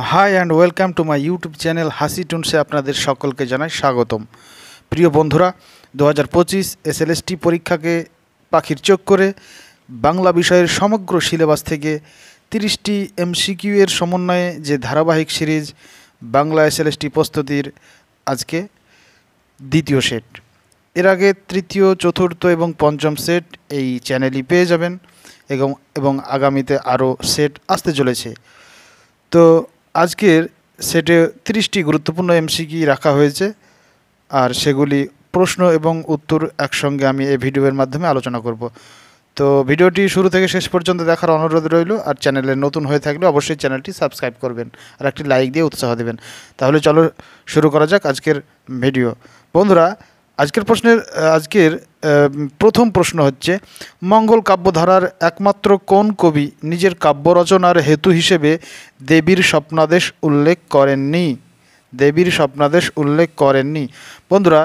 High and welcome to my YouTube channel হাসি টুনসে আপনাদের সকলকে জানাই স্বাগতম। প্রিয় বন্ধুরা, 2025 এসএলএসটি পরীক্ষাকে পাখির চোখ করে বাংলা বিষয়ের সমগ্র সিলেবাস থেকে 30টি এমসিকিউ এর সমন্বয়ে যে ধারাবাহিক সিরিজ বাংলা এসএলএসটি প্রস্তুতির আজকে দ্বিতীয় সেট। এর আগে তৃতীয়, চতুর্থ এবং পঞ্চম সেট এই চ্যানেলই পেয়ে যাবেন এবং আগামীতে আরও সেট আসতে চলেছে। তো আজকের সেটে 30টি গুরুত্বপূর্ণ এমসিকিউ রাখা হয়েছে, আর সেগুলি প্রশ্ন এবং উত্তর একসঙ্গে আমি এই ভিডিওর মাধ্যমে আলোচনা করব। তো ভিডিওটি শুরু থেকে শেষ পর্যন্ত দেখার অনুরোধ রইল, আর চ্যানেলে নতুন হয়ে থাকলে অবশ্যই চ্যানেলটি সাবস্ক্রাইব করবেন আর একটি লাইক দিয়ে উৎসাহ দেবেন। তাহলে চলো শুরু করা যাক আজকের ভিডিও। বন্ধুরা, আজকের প্রথম প্রশ্ন হচ্ছে, মঙ্গল কাব্যধারার একমাত্র কোন কবি নিজের কাব্য রচনার হেতু হিসেবে দেবীর স্বপ্নাদেশ উল্লেখ করেননি? দেবীর স্বপ্নাদেশ উল্লেখ করেননি। বন্ধুরা,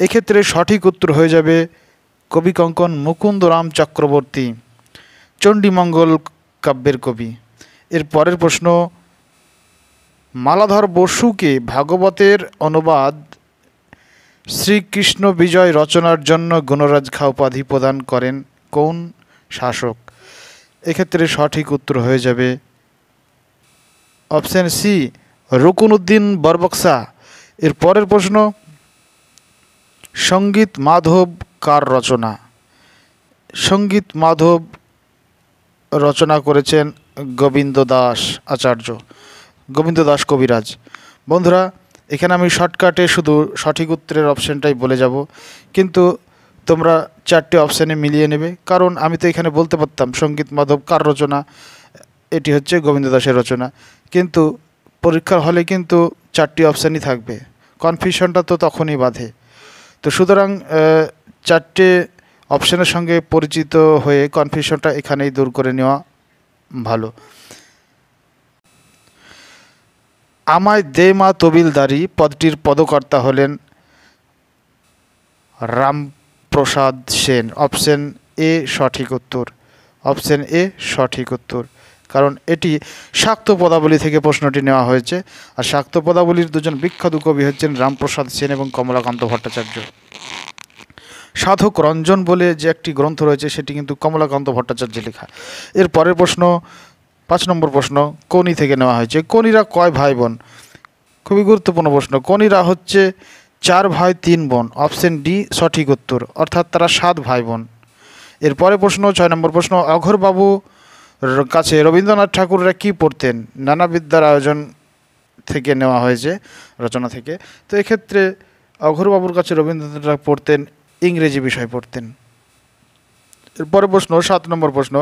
এক্ষেত্রে সঠিক উত্তর হয়ে যাবে কবিকঙ্কন মুকুন্দরাম চক্রবর্তী, চণ্ডীমঙ্গল কাব্যের কবি। এর পরের প্রশ্ন, মালাধর বসুকে ভাগবতের অনুবাদ শ্রীকৃষ্ণ বিজয় রচনার জন্য গুণরাজ খাঁ উপাধি প্রদান করেন কোন শাসক? এক্ষেত্রে সঠিক উত্তর হয়ে যাবে অপশান সি, রুকনউদ্দিন বরবক্সা। এর পরের প্রশ্ন, সঙ্গীত মাধব কার রচনা? সঙ্গীত মাধব রচনা করেছেন গোবিন্দ দাস আচার্য, গোবিন্দ দাস কবিরাজ। বন্ধুরা, এখানে আমি শর্টকাটে শুধু সঠিক উত্তরের অপশানটাই বলে যাব, কিন্তু তোমরা 4টে অপশানে মিলিয়ে নেবে, কারণ আমি তো এখানে বলতে পারতাম সঙ্গীত মাধব কার রচনা, এটি হচ্ছে গোবিন্দ দাসের রচনা, কিন্তু পরীক্ষার হলে কিন্তু 4টি অপশানই থাকবে, কনফিউশনটা তো তখনই বাধে। তো সুতরাং 4টে অপশানের সঙ্গে পরিচিত হয়ে কনফিউশনটা এখানেই দূর করে নেওয়া ভালো। আমায় দে মা তবিলদারি পদটির পদকর্তা হলেন রামপ্রসাদ সেন। অপশান এ সঠিক উত্তর, অপশান এ সঠিক উত্তর, কারণ এটি শাক্ত পদাবলী থেকে প্রশ্নটি নেওয়া হয়েছে, আর শাক্ত পদাবলীর দুজন বিখ্যাত কবি হচ্ছেন রামপ্রসাদ সেন এবং কমলাকান্ত ভট্টাচার্য। সাধক রঞ্জন বলে যে একটি গ্রন্থ রয়েছে সেটি কিন্তু কমলাকান্ত ভট্টাচার্যের লেখা। এর পরের প্রশ্ন, 5 নম্বর প্রশ্ন, কোনি থেকে নেওয়া হয়েছে। কোনিরা কয় ভাই বোন? খুবই গুরুত্বপূর্ণ প্রশ্ন। কোনিরা হচ্ছে 4 ভাই 3 বোন। অপশান ডি সঠিক উত্তর, অর্থাৎ তারা 7 ভাই বোন। এরপরে প্রশ্ন, 6 নম্বর প্রশ্ন, অঘোরবাবুর কাছে রবীন্দ্রনাথ ঠাকুররা কী পড়তেন? নানা বিদ্যার আয়োজন থেকে নেওয়া হয়েছে, রচনা থেকে। তো এক্ষেত্রে অঘোরবাবুর কাছে রবীন্দ্রনাথ পড়তেন ইংরেজি বিষয় পড়তেন। এরপরে প্রশ্ন, 7 নম্বর প্রশ্ন,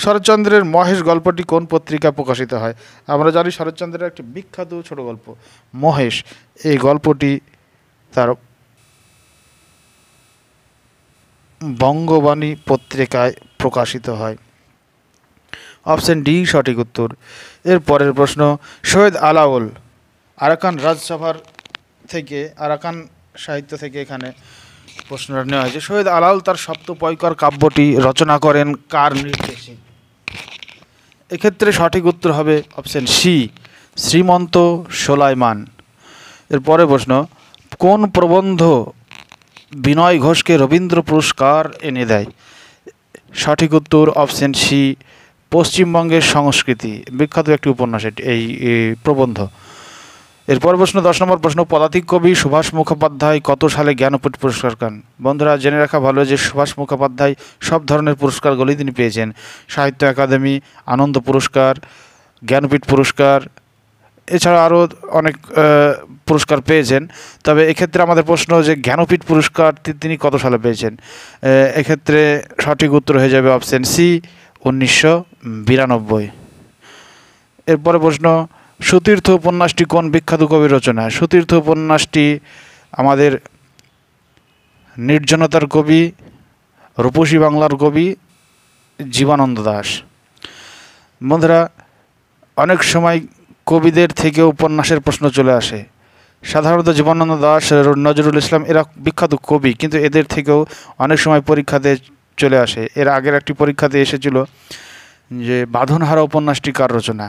শরৎচন্দ্রের মহেশ গল্পটি কোন পত্রিকা প্রকাশিত হয়? আমরা জানি শরৎচন্দ্রের একটি বিখ্যাত ছোট গল্প মহেশ, এই গল্পটি তার বঙ্গবাণী পত্রিকায় প্রকাশিত হয়। অপশান ডি সঠিক উত্তর। এর পরের প্রশ্ন, সৈয়দ আলাওল আরাকান রাজসভার থেকে, আরাকান সাহিত্য থেকে এখানে প্রশ্নটা নেওয়া হয়েছে। সৈয়দ আলাওল তার সপ্তপৈকর কাব্যটি রচনা করেন কার নির্দেশে? এক্ষেত্রে সঠিক উত্তর হবে অপশান সি, শ্রীমন্ত সোলাইমান। এরপরে প্রশ্ন, কোন প্রবন্ধ বিনয় ঘোষকে রবীন্দ্র পুরস্কার এনে দেয়? সঠিক উত্তর অপশান সি, পশ্চিমবঙ্গের সংস্কৃতি, বিখ্যাত একটি উপন্যাস এই প্রবন্ধ। এরপর প্রশ্ন, 10 নম্বর প্রশ্ন, পদাতিক কবি সুভাষ মুখোপাধ্যায় কত সালে জ্ঞানপীঠ পুরস্কার পান? বন্ধুরা, জেনে রাখা ভালো যে সুভাষ মুখোপাধ্যায় সব ধরনের পুরস্কারগুলি তিনি পেয়েছেন, সাহিত্য একাডেমি, আনন্দ পুরস্কার, জ্ঞানপীঠ পুরস্কার, এছাড়া আরও অনেক পুরস্কার পেয়েছেন। তবে এক্ষেত্রে আমাদের প্রশ্ন যে জ্ঞানপীঠ পুরস্কার তিনি কত সালে পেয়েছেন? এক্ষেত্রে সঠিক উত্তর হয়ে যাবে অপশান সি, 1992। এরপরে প্রশ্ন, সুতীর্থ উপন্যাসটি কোন বিখ্যাত কবির রচনা? সুতীর্থ উপন্যাসটি আমাদের নির্জনতার কবি, রূপসী বাংলার কবি জীবনানন্দ দাশ। বন্ধুরা, অনেক সময় কবিদের থেকে উপন্যাসের প্রশ্ন চলে আসে। সাধারণত জীবনানন্দ দাশ, নজরুল ইসলাম এরা বিখ্যাত কবি, কিন্তু এদের থেকেও অনেক সময় পরীক্ষাতে চলে আসে। এর আগের একটি পরীক্ষাতে এসেছিল যে বাঁধনহারা উপন্যাসটি কার রচনা?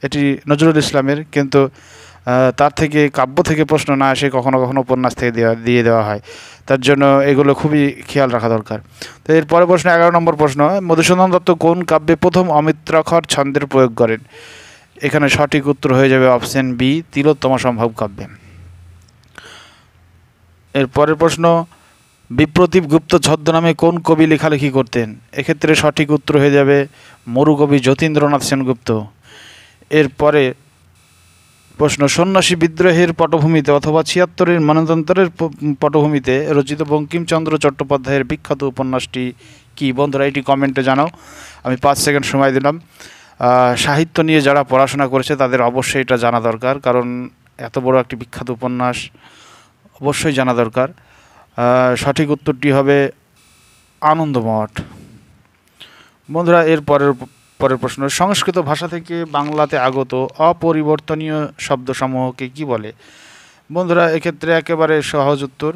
এটি নজরুল ইসলামের, কিন্তু তার থেকে কাব্য থেকে প্রশ্ন না আসে, কখনো কখনো উপন্যাস থেকে দিয়ে দেওয়া হয়। তার জন্য এগুলো খুবই খেয়াল রাখা দরকার। তো এর পরের প্রশ্ন 11 নম্বর প্রশ্ন, মধুসূদন দত্ত কোন কাব্যে প্রথম অমিত্রাক্ষর ছন্দের প্রয়োগ করেন? এখানে সঠিক উত্তর হয়ে যাবে অপশন বি, তিলোত্তমা সম্ভব কাব্যে। এর পরের প্রশ্ন, বিপ্রতীপ গুপ্ত ছদ্মনামে কোন কবি লেখালেখি করতেন? এক্ষেত্রে সঠিক উত্তর হয়ে যাবে মরুকবি যতীন্দ্রনাথ সেনগুপ্ত। এরপরে প্রশ্ন, সন্ন্যাসী বিদ্রোহের পটভূমিতে অথবা ৭৬-এর মনতন্ত্রের পটভূমিতে রচিত বঙ্কিমচন্দ্র চট্টোপাধ্যায়ের বিখ্যাত উপন্যাসটি কি? বন্ধুরা এটি কমেন্টে জানাও। আমি 5 সেকেন্ড সময় দিলাম। সাহিত্য নিয়ে যারা পড়াশোনা করেছে তাদের অবশ্যই এটা জানা দরকার, কারণ এত বড় একটি বিখ্যাত উপন্যাস অবশ্যই জানা দরকার। সঠিক উত্তরটি হবে আনন্দমঠ। বন্ধুরা এর পরের প্রশ্ন, সংস্কৃত ভাষা থেকে বাংলাতে আগত অপরিবর্তনীয় শব্দসমূহকে কি বলে? বন্ধুরা এক্ষেত্রে একেবারে সহজ উত্তর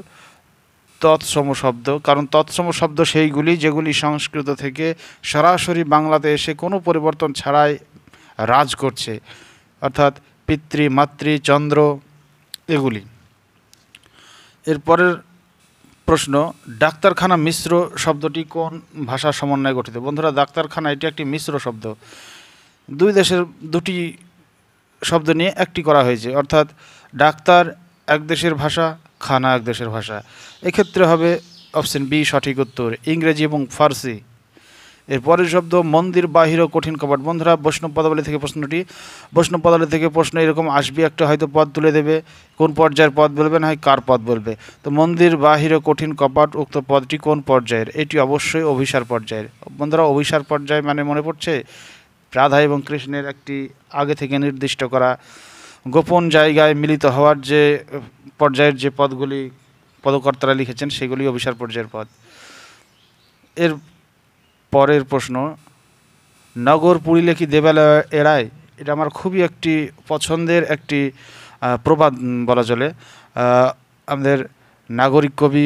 তৎসম শব্দ, কারণ তৎসম শব্দ সেইগুলি যেগুলি সংস্কৃত থেকে সরাসরি বাংলাতে এসে কোনো পরিবর্তন ছাড়াই রাজ করছে, অর্থাৎ পিতৃ মাতৃ চন্দ্র এগুলি। এরপরের প্রশ্ন, ডাক্তারখানা মিশ্র শব্দটি কোন ভাষার সমন্বয়ে গঠিত? বন্ধুরা ডাক্তারখানা এটি একটি মিশ্র শব্দ, দুই দেশের দুটি শব্দ নিয়ে একটি করা হয়েছে, অর্থাৎ ডাক্তার এক দেশের ভাষা, খানা এক দেশের ভাষা। এক্ষেত্রে হবে অপশন বি সঠিক উত্তর, ইংরেজি এবং ফার্সি। এরপরের শব্দ, মন্দির বাহির কঠিন কপাট। বন্ধুরা বৈষ্ণব পদাবলী থেকে প্রশ্নটি, বৈষ্ণব পদাবলী থেকে প্রশ্ন এরকম আসবে, একটা হয়তো পদ তুলে দেবে, কোন পর্যায়ের পদ বলবে না হয় কার পদ বলবে। তো মন্দির বাহির কঠিন কপাট উক্ত পদটি কোন পর্যায়ের? এটি অবশ্যই অভিসার পর্যায়ের। বন্ধুরা অভিসার পর্যায় মানে মনে পড়ছে রাধা এবং কৃষ্ণের একটি আগে থেকে নির্দিষ্ট করা গোপন জায়গায় মিলিত হওয়ার যে পর্যায়ের যে পদগুলি পদকর্তারা লিখেছেন সেগুলি অভিসার পর্যায়ের পদ। এর পরের প্রশ্ন, নগর পুরিলে কি দেবালয় এড়ায়? এটা আমার খুবই একটি পছন্দের একটি প্রবাদ বলা চলে। আমাদের নাগরিক কবি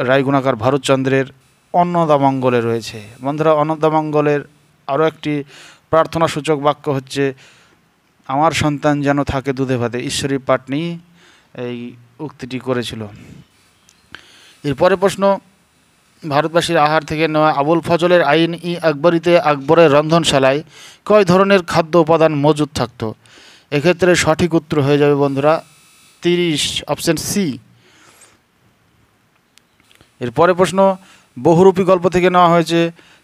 রায়গুণাকার ভরতচন্দ্রের অন্নদামঙ্গলে রয়েছে। বন্ধুরা অন্নদামঙ্গলের আরও একটি প্রার্থনাসূচক বাক্য হচ্ছে, আমার সন্তান যেন থাকে দুধে ভাতে। ঈশ্বরী পাটনি এই উক্তিটি করেছিল। এরপরে প্রশ্ন, ভারতবাসীর আহার থেকে নেওয়া আবুল ফজলের আইন ই আকবরীতে আকবরের রন্ধনশালায় কয় ধরনের খাদ্য উপাদান মজুদ থাকত? এক্ষেত্রে সঠিক উত্তর হয়ে যাবে বন্ধুরা 30, অপশন সি। এরপরে প্রশ্ন, বহুরূপী গল্প থেকে নেওয়া হয়েছে,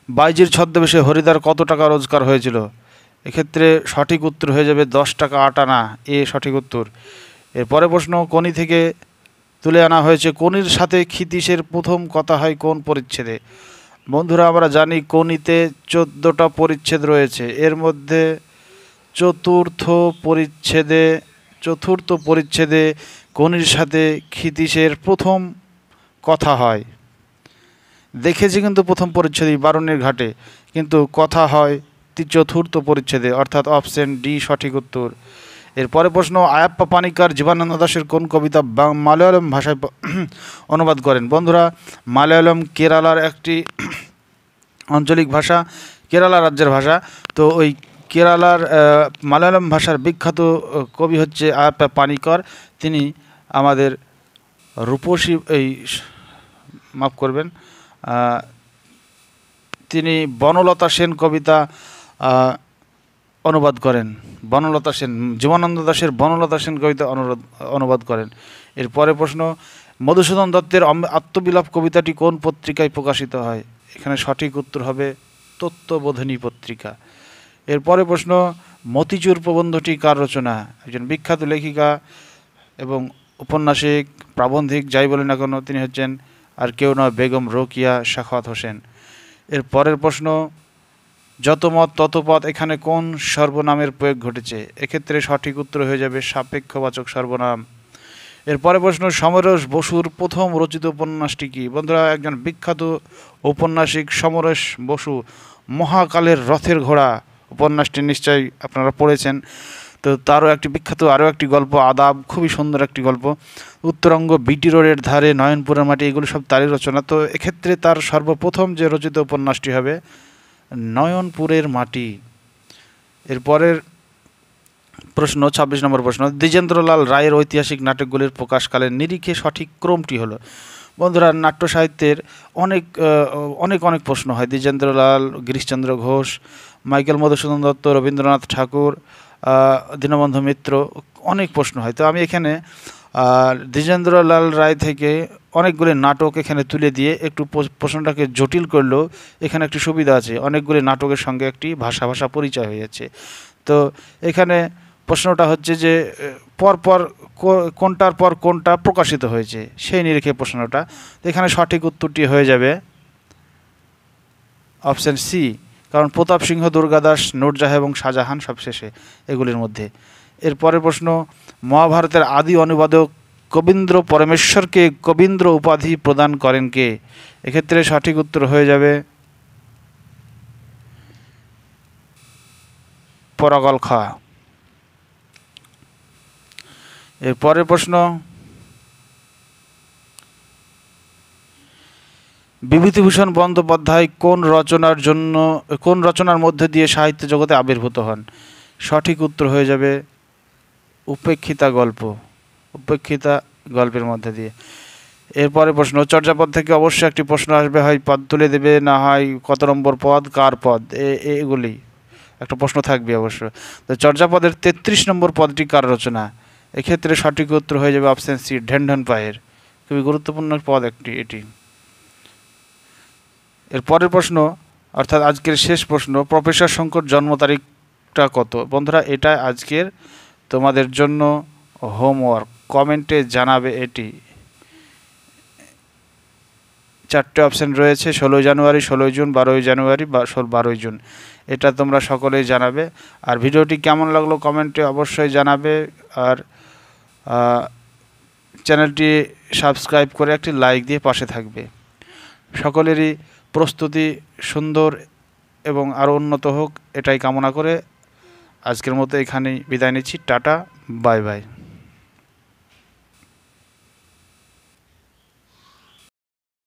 বাইজির ছদ্মবেশে হরিদার কত টাকা রোজগার হয়েছিল? এক্ষেত্রে সঠিক উত্তর হয়ে যাবে 10 টাকা 8 আনা, এ সঠিক উত্তর। এরপরে প্রশ্ন, কোনি থেকে তুলে আনা হয়েছে, কোনির সাথে ক্ষিতীশের প্রথম কথা হয় কোন পরিচ্ছেদে? বন্ধুরা আমরা জানি কোনিতে 14টা পরিচ্ছেদ রয়েছে, এর মধ্যে চতুর্থ পরিচ্ছেদে কোনির সাথে ক্ষিতীশের প্রথম কথা হয়। দেখেছি কিন্তু প্রথম পরিচ্ছেদই বারুণীর ঘাটে, কিন্তু কথা হয় চতুর্থ পরিচ্ছেদে, অর্থাৎ অপশন ডি সঠিক উত্তর। এরপরে প্রশ্ন, আয়াপ্পা পানিকার জীবানন্দ দাশের কোন কবিতা মালয়ালম ভাষায় অনুবাদ করেন? বন্ধুরা মালয়ালম কেরালার একটি আঞ্চলিক ভাষা, কেরালা রাজ্যের ভাষা। তো ওই কেরালার মালয়ালম ভাষার বিখ্যাত কবি হচ্ছে আয়াপ্পা পানিকর। তিনি আমাদের রূপসী মাফ করবেন, তিনি বনলতা সেন কবিতা অনুবাদ করেন। বনলতা সেন, জীবনানন্দ দাশের বনলতা সেন কবিতা অনুবাদ করেন। এরপরে প্রশ্ন, মধুসূদন দত্তের আত্মবিলাপ কবিতাটি কোন পত্রিকায় প্রকাশিত হয়? এখানে সঠিক উত্তর হবে তত্ত্ববোধিনী পত্রিকা। এরপরে প্রশ্ন, মতিচুর প্রবন্ধটি কার রচনা? একজন বিখ্যাত লেখিকা এবং উপন্যাসিক, প্রাবন্ধিক যাই বলেন না কেন, তিনি হচ্ছেন আর কেউ নয় বেগম রোকিয়া সাখাওয়াত হোসেন। এর পরের প্রশ্ন, যত মত তত পথ, এখানে কোন সর্বনামের প্রয়োগ ঘটেছে? এক্ষেত্রে সঠিক উত্তর হয়ে যাবে সাপেক্ষবাচক সর্বনাম। এরপরে প্রশ্ন, সমরেশ বসুর প্রথম রচিত উপন্যাসটি কি? বন্ধুরা একজন বিখ্যাত ঔপন্যাসিক সমরেশ বসু মহাকালের রথের ঘোড়া উপন্যাসটি নিশ্চয়ই আপনারা পড়েছেন। তো তারও একটি বিখ্যাত আরও একটি গল্প আদাব, খুবই সুন্দর একটি গল্প। উত্তরঙ্গ, বিটি রোডের ধারে, নয়নপুরের মাটি, এগুলো সব তারই রচনা। তো এক্ষেত্রে তার সর্বপ্রথম যে রচিত উপন্যাসটি হবে নয়নপুরের মাটি। এরপরের প্রশ্ন ২৬ নম্বর প্রশ্ন, দ্বিজেন্দ্রলাল রায়ের ঐতিহাসিক নাটকগুলির প্রকাশকালের নিরিখে সঠিক ক্রমটি হলো। বন্ধুরা, নাট্য সাহিত্যের অনেক অনেক অনেক প্রশ্ন হয়। দ্বিজেন্দ্রলাল, গিরিশচন্দ্র ঘোষ, মাইকেল মধুসূদন দত্ত, রবীন্দ্রনাথ ঠাকুর, দীনবন্ধু মিত্র, অনেক প্রশ্ন হয়। তো আমি এখানে দ্বিজেন্দ্রলাল রায় থেকে অনেকগুলি নাটক এখানে তুলে দিয়ে একটু প্রশ্নটাকে জটিল করলেও এখানে একটি সুবিধা আছে, অনেকগুলি নাটকের সঙ্গে একটি ভাষা পরিচয় হয়ে যাচ্ছে। তো এখানে প্রশ্নটা হচ্ছে যে পরপর কোনটার পর কোনটা প্রকাশিত হয়েছে সেই নিরিখে প্রশ্নটা। তো এখানে সঠিক উত্তরটি হয়ে যাবে অপশান সি, কারণ প্রতাপ সিংহ, দুর্গাদাস, নূরজাহাঁ এবং শাহজাহান সবশেষে এগুলির মধ্যে। এরপরের প্রশ্ন, মহাভারতের আদি অনুবাদক কবীন্দ্র পরমেশ্বরকে কবীন্দ্র উপাধি প্রদান করেন কে? এক্ষেত্রে সঠিক উত্তর হয়ে যাবে পরাগল খা। এর পরের প্রশ্ন, বিভূতিভূষণ বন্দ্যোপাধ্যায় কোন রচনার মধ্যে দিয়ে সাহিত্য জগতে আবির্ভূত হন? সঠিক উত্তর হয়ে যাবে উপেক্ষিতা গল্পের মধ্যে দিয়ে। এরপরে প্রশ্ন, চর্যাপদ থেকে অবশ্যই একটি প্রশ্ন আসবে, হয় পদ তুলে দেবে, না হয় কত নম্বর পদ, কার পদ, এগুলি একটা প্রশ্ন থাকবে অবশ্য। তো চর্যাপদের ৩৩ নম্বর পদটি কার রচনা? এক্ষেত্রে সঠিক উত্তর হয়ে যাবে অপশান সি, ঢেনঢেন পায়ের। খুবই গুরুত্বপূর্ণ পদ এটি। এর পরের প্রশ্ন, অর্থাৎ আজকের শেষ প্রশ্ন, প্রফেসর শঙ্কর জন্ম তারিখটা কত? বন্ধুরা, এটা আজকের তোমাদের জন্য হোমওয়ার্ক, কমেন্টে জানাবে। এটি 4টে অপশান রয়েছে, 16 জানুয়ারি, 16 জুন, 12 জানুয়ারি বা 12 জুন। এটা তোমরা সকলেই জানাবে। আর ভিডিওটি কেমন লাগলো কমেন্টে অবশ্যই জানাবে। আর চ্যানেলটি সাবস্ক্রাইব করে একটি লাইক দিয়ে পাশে থাকবে। সকলেরই প্রস্তুতি সুন্দর এবং আরও উন্নত হোক, এটাই কামনা করে আজকের মতো এখানেই বিদায় নিচ্ছি। Tata, bye bye.